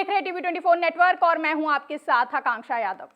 देख रहे हैं टीवी 24 नेटवर्क और मैं हूं आपके साथ आकांक्षा यादव।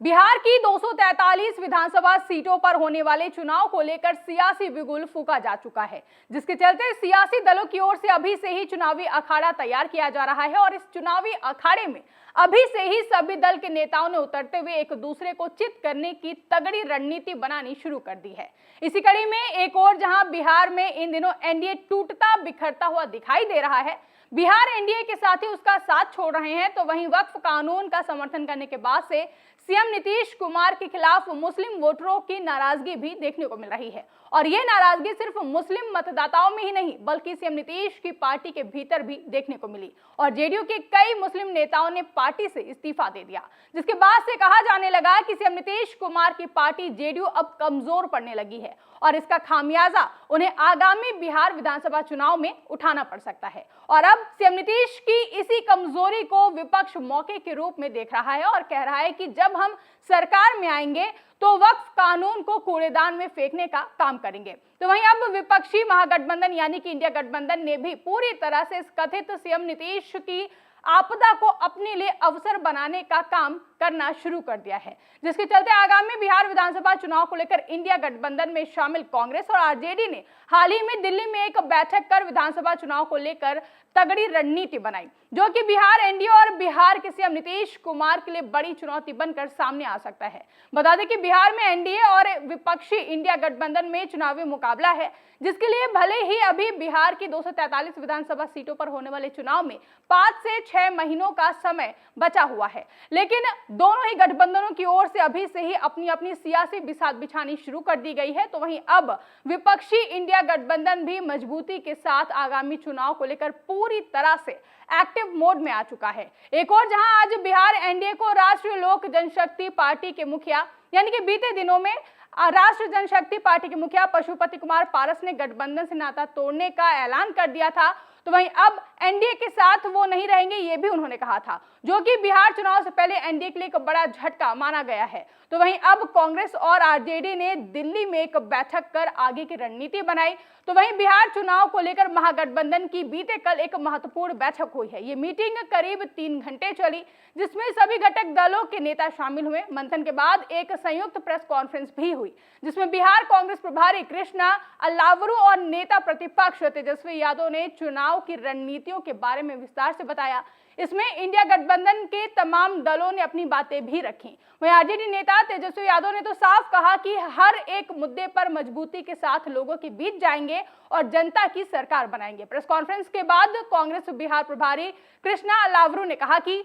बिहार की 243 विधानसभा सीटों पर होने वाले चुनाव को लेकर सियासी बिगुल फूंका जा चुका है, जिसके चलते सियासी दलों की ओर से अभी से ही चुनावी अखाड़ा तैयार किया जा रहा है और इस चुनावी अखाड़े में अभी से ही सभी दल के नेताओं ने उतरते हुए एक दूसरे को चित करने की तगड़ी रणनीति बनानी शुरू कर दी है। इसी कड़ी में एक और जहां बिहार में इन दिनों एनडीए टूटता बिखरता हुआ दिखाई दे रहा है, बिहार एनडीए के साथ ही उसका साथ छोड़ रहे हैं, तो वहीं वक्फ कानून का समर्थन करने के बाद से सीएम नीतीश कुमार के खिलाफ मुस्लिम वोटरों की नाराजगी भी देखने को मिल रही है। और ये नाराजगी सिर्फ मुस्लिम मतदाताओं में ही नहीं बल्कि सीएम नीतीश की पार्टी के भीतर भी देखने को मिली और जेडीयू के कई मुस्लिम नेताओं ने पार्टी से इस्तीफा दे दिया, जिसके बाद से कहा जाने लगा कि सीएम नीतीश कुमार की पार्टी जेडीयू अब कमजोर पड़ने लगी है और इसका खामियाजा उन्हें आगामी बिहार विधानसभा चुनाव में उठाना पड़ सकता है। और अब सीएम नीतीश की इसी कमजोरी को विपक्ष मौके के रूप में देख रहा है और कह रहा है कि जब हम सरकार में आएंगे तो वक्फ कानून को कूड़ेदान में फेंकने का काम करेंगे। तो वहीं अब विपक्षी महागठबंधन यानी कि इंडिया गठबंधन ने भी पूरी तरह से इस कथित सीएम नीतीश की आपदा को अपने लिए अवसर बनाने का काम करना शुरू कर दिया है, जिसके चलते आगामी बिहार विधानसभा चुनाव को लेकर इंडिया गठबंधन में शामिल कांग्रेस और आरजेडी ने हाल ही में दिल्ली में एक बैठक कर विधानसभा चुनाव को लेकर तगड़ी रणनीति बनाई, जो कि बिहार एनडीए और बिहार के सीएम नीतीश कुमार के लिए बड़ी चुनौती बनकर सामने आ सकता है। बता दें कि बिहार में एनडीए और विपक्षी इंडिया गठबंधन में चुनावी मुकाबला है, जिसके लिए भले ही अभी बिहार की 243 विधानसभा सीटों पर होने वाले चुनाव में 5 से 6 महीनों का समय बचा हुआ है, लेकिन दोनों ही गठबंधनों की ओर से अभी से ही अपनी अपनी सियासी बिसात बिछानी शुरू कर दी गई है। तो वहीं अब विपक्षी इंडिया गठबंधन भी मजबूती के साथ आगामी चुनाव को लेकर पूरी तरह से एक्टिव मोड में आ चुका है। एक और जहां आज बिहार एनडीए को राष्ट्रीय लोक जनशक्ति पार्टी के मुखिया यानी कि बीते दिनों में राष्ट्रीय जनशक्ति पार्टी के मुखिया पशुपति कुमार पारस ने गठबंधन से नाता तोड़ने का ऐलान कर दिया था, तो वहीं अब एनडीए के साथ वो नहीं रहेंगे ये भी उन्होंने कहा था, जो कि बिहार चुनाव से पहले एनडीए के लिए एक बड़ा झटका माना गया है। तो वहीं अब कांग्रेस और आरजेडी ने दिल्ली में एक बैठक कर आगे की रणनीति बनाई। तो वहीं बिहार चुनाव को लेकर महागठबंधन की बीते कल एक महत्वपूर्ण बैठक हुई है। ये मीटिंग करीब 3 घंटे चली, जिसमें सभी घटक दलों के नेता शामिल हुए। मंथन के बाद एक संयुक्त प्रेस कॉन्फ्रेंस भी हुई, जिसमें बिहार कांग्रेस प्रभारी कृष्णा अल्लावरू और नेता प्रतिपक्ष तेजस्वी यादव ने चुनाव की रणनीतियों के बारे में विस्तार से बताया। इसमें इंडिया गठबंधन के तमाम दलों ने अपनी बातें भी रखी। वहीं आरजेडी नेता तेजस्वी यादव ने तो साफ कहा कि हर एक मुद्दे पर मजबूती के साथ लोगों के बीच जाएंगे और जनता की सरकार बनाएंगे। प्रेस कॉन्फ्रेंस के बाद कांग्रेस बिहार प्रभारी कृष्णा अल्लावरू ने कहा कि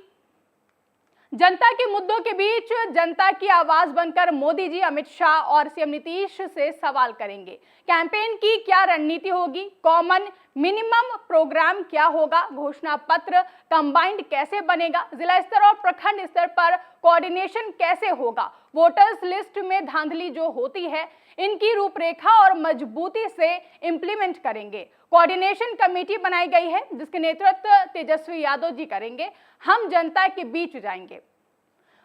जनता के मुद्दों के बीच जनता की आवाज बनकर मोदी जी अमित शाह और सीएम नीतीश से सवाल करेंगे। कैंपेन की क्या रणनीति होगी, कॉमन मिनिमम प्रोग्राम क्या होगा, घोषणा पत्र कंबाइंड कैसे बनेगा, जिला स्तर और प्रखंड स्तर पर कोऑर्डिनेशन कैसे होगा, वोटर्स लिस्ट में धांधली जो होती है इनकी रूपरेखा और मजबूती से इंप्लीमेंट करेंगे। कोऑर्डिनेशन कमेटी बनाई गई है, जिसके नेतृत्व तेजस्वी यादव जी करेंगे। हम जनता के बीच जाएंगे।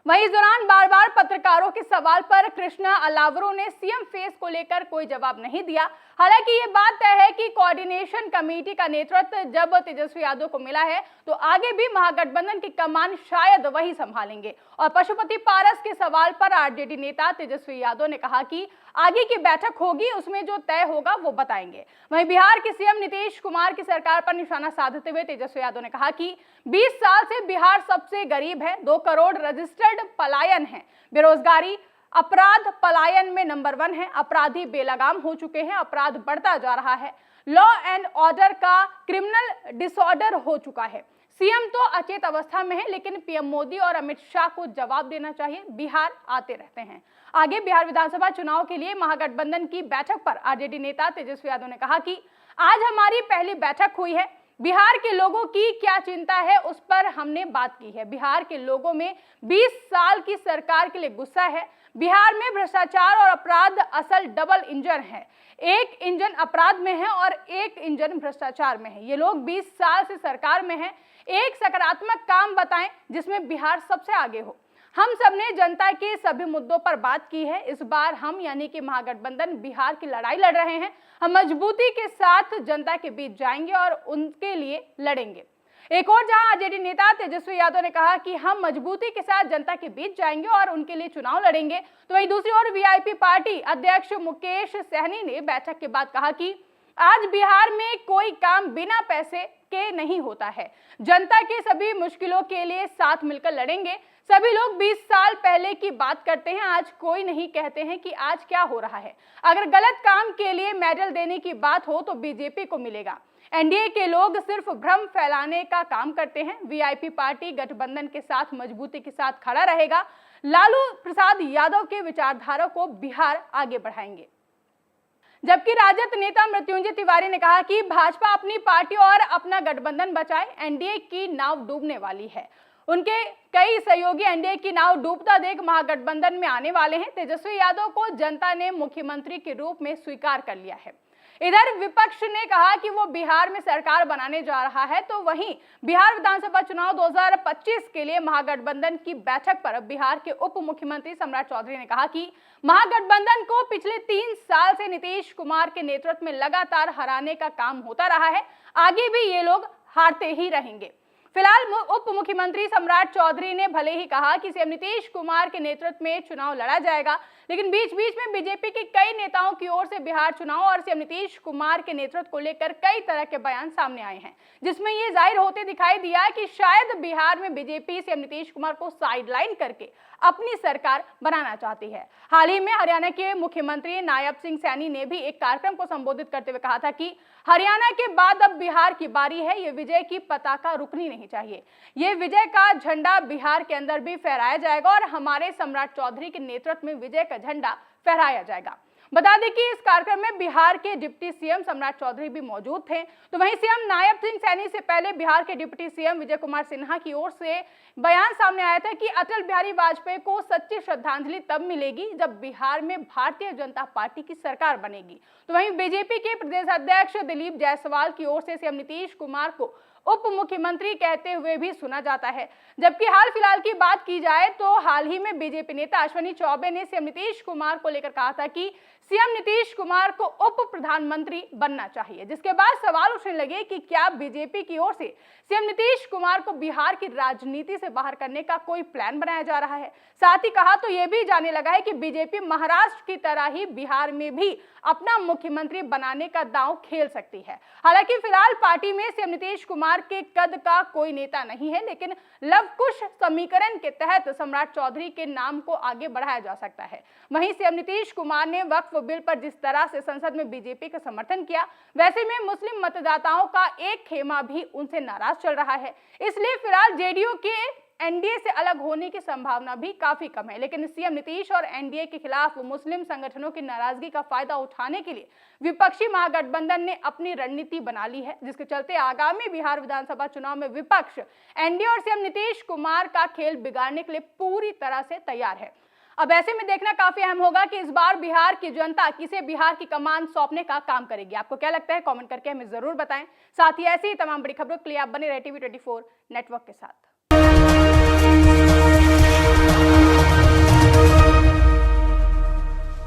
वहीं इस दौरान बार बार पत्रकारों के सवाल पर कृष्णा अल्लावरू ने सीएम फेस को लेकर कोई जवाब नहीं दिया। हालांकि ये बात तय है कि कोऑर्डिनेशन कमेटी का नेतृत्व जब तेजस्वी यादव को मिला है तो आगे भी महागठबंधन की कमान शायद वही संभालेंगे। और पशुपति पारस के सवाल पर आरजेडी नेता तेजस्वी यादव ने कहा कि आगे की बैठक होगी, उसमें जो तय होगा वो बताएंगे। वहीं बिहार के सीएम नीतीश कुमार की सरकार पर निशाना साधते हुए तेजस्वी यादव ने कहा कि 20 साल से बिहार सबसे गरीब है, 2 करोड़ रजिस्टर्ड पलायन है, बेरोजगारी अपराध पलायन में नंबर 1 है, अपराधी बेलगाम हो चुके हैं, अपराध बढ़ता जा रहा है, लॉ एंड ऑर्डर का क्रिमिनल डिसऑर्डर हो चुका है। सीएम तो अचेत अवस्था में है, लेकिन पीएम मोदी और अमित शाह को जवाब देना चाहिए, बिहार आते रहते हैं। आगे बिहार विधानसभा चुनाव के लिए महागठबंधन की बैठक पर आरजेडी नेता तेजस्वी यादव ने कहा कि आज हमारी पहली बैठक हुई है, बिहार के लोगों की क्या चिंता है उस पर हमने बात की है। बिहार के लोगों में 20 साल की सरकार के लिए गुस्सा है। बिहार में भ्रष्टाचार और अपराध असल डबल इंजन है, एक इंजन अपराध में है और एक इंजन भ्रष्टाचार में है। ये लोग 20 साल से सरकार में हैं, एक सकारात्मक काम बताएं जिसमें बिहार सबसे आगे हो। हम सबने जनता के सभी मुद्दों पर बात की है। इस बार हम यानी कि महागठबंधन बिहार की लड़ाई लड़ रहे हैं। हम मजबूती के साथ जनता के बीच जाएंगे और उनके लिए लड़ेंगे। एक और जहां आरजेडी नेता तेजस्वी यादव ने कहा कि हम मजबूती के साथ जनता के बीच जाएंगे और उनके लिए चुनाव लड़ेंगे, तो वहीं दूसरी ओर वीआईपी पार्टी अध्यक्ष मुकेश सहनी ने बैठक के बाद कहा कि आज बिहार में कोई काम बिना पैसे के नहीं होता है। जनता के सभी मुश्किलों के लिए साथ मिलकर लड़ेंगे। सभी लोग 20 साल पहले की बात करते हैं, आज कोई नहीं कहते हैं कि आज क्या हो रहा है। अगर गलत काम के लिए मेडल देने की बात हो तो बीजेपी को मिलेगा। एनडीए के लोग सिर्फ भ्रम फैलाने का काम करते हैं। वीआईपी पार्टी गठबंधन के साथ मजबूती के साथ खड़ा रहेगा। लालू प्रसाद यादव के विचारधारा को बिहार आगे बढ़ाएंगे। जबकि राजद नेता मृत्युंजय तिवारी ने कहा कि भाजपा अपनी पार्टी और अपना गठबंधन बचाए, एनडीए की नाव डूबने वाली है। उनके कई सहयोगी एनडीए की नाव डूबता देख महागठबंधन में आने वाले हैं। तेजस्वी यादव को जनता ने मुख्यमंत्री के रूप में स्वीकार कर लिया है। इधर विपक्ष ने कहा कि वो बिहार में सरकार बनाने जा रहा है, तो वहीं बिहार विधानसभा चुनाव 2025 के लिए महागठबंधन की बैठक पर बिहार के उप मुख्यमंत्री सम्राट चौधरी ने कहा कि महागठबंधन को पिछले 3 साल से नीतीश कुमार के नेतृत्व में लगातार हराने का काम होता रहा है, आगे भी ये लोग हारते ही रहेंगे। फिलहाल उप मुख्यमंत्री सम्राट चौधरी ने भले ही कहा कि सीएम नीतीश कुमार के नेतृत्व में चुनाव लड़ा जाएगा, लेकिन बीच बीच में बीजेपी के कई नेताओं की ओर से बिहार चुनाव और सीएम नीतीश कुमार के नेतृत्व को लेकर कई तरह के बयान सामने आए हैं, जिसमें ये जाहिर होते दिखाई दिया कि शायद बिहार में बीजेपी सीएम नीतीश कुमार को साइडलाइन करके अपनी सरकार बनाना चाहती है। हाल ही में हरियाणा के मुख्यमंत्री नायब सिंह सैनी ने भी एक कार्यक्रम को संबोधित करते हुए कहा था कि हरियाणा के बाद अब बिहार की बारी है, ये विजय की पताका रुकनी नहीं चाहिए। ये विजय का झंडा बिहार के अंदर भी फहराया जाएगा और हमारे सम्राट चौधरी के नेतृत्व में विजय का झंडा फहराया जाएगा। बता दें कि इस कार्यक्रम में बिहार के डिप्टी सीएम सम्राट चौधरी भी मौजूद थे। तो वहीं सीएम नायब सिंह सैनी से पहले बिहार के डिप्टी सीएम विजय कुमार सिन्हा की ओर से बयान सामने आया था कि अटल बिहारी वाजपेयी को सच्ची श्रद्धांजलि तब मिलेगी जब बिहार में भारतीय जनता पार्टी की सरकार बनेगी। तो वहीं बीजेपी के प्रदेश अध्यक्ष दिलीप जायसवाल की ओर से सीएम नीतीश कुमार को उप मुख्यमंत्री कहते हुए भी सुना जाता है। जबकि हाल फिलहाल की बात की जाए तो हाल ही में बीजेपी नेता अश्विनी चौबे ने सीएम नीतीश कुमार को लेकर कहा था कि सीएम नीतीश कुमार को उप प्रधानमंत्री बनना चाहिए, जिसके बाद सवाल उठने लगे कि क्या बीजेपी की ओर से सीएम नीतीश कुमार को बिहार की राजनीति से बाहर करने का कोई प्लान बनाया जा रहा है। साथ ही कहा तो यह भी जाने लगा है कि बीजेपी महाराष्ट्र की तरह ही बिहार में भी अपना मुख्यमंत्री बनाने का दांव खेल सकती है। हालांकि फिलहाल पार्टी में सीएम नीतीश कुमार के कद का कोई नेता नहीं है, लेकिन लव कुश समीकरण के तहत सम्राट चौधरी के नाम को आगे बढ़ाया जा सकता है। वहीं सीएम नीतीश कुमार ने वक्फ बिल पर जिस तरह से संसद में बीजेपी का समर्थन किया, वैसे में मुस्लिम मतदाताओं का एक खेमा भी उनसे नाराज चल रहा है। इसलिए फिलहाल जेडीयू के एनडीए से अलग होने की संभावना भी काफी कम है। लेकिन सीएम नीतीश और एनडीए के खिलाफ मुस्लिम संगठनों की नाराजगी का फायदा उठाने के लिए विपक्षी महागठबंधन ने अपनी रणनीति बना ली है, जिसके चलते आगामी बिहार विधानसभा चुनाव में विपक्ष एनडीए और सीएम नीतीश कुमार का खेल बिगाड़ने के लिए पूरी तरह से तैयार है। अब ऐसे में देखना काफी अहम होगा कि इस बार बिहार की जनता किसे बिहार की कमान सौंपने का काम करेगी। आपको क्या लगता है, कमेंट करके हमें जरूर बताएं। साथ ही ऐसी ही तमाम बड़ी खबरों के लिए आप बने रहे टीवी 24 नेटवर्क के साथ।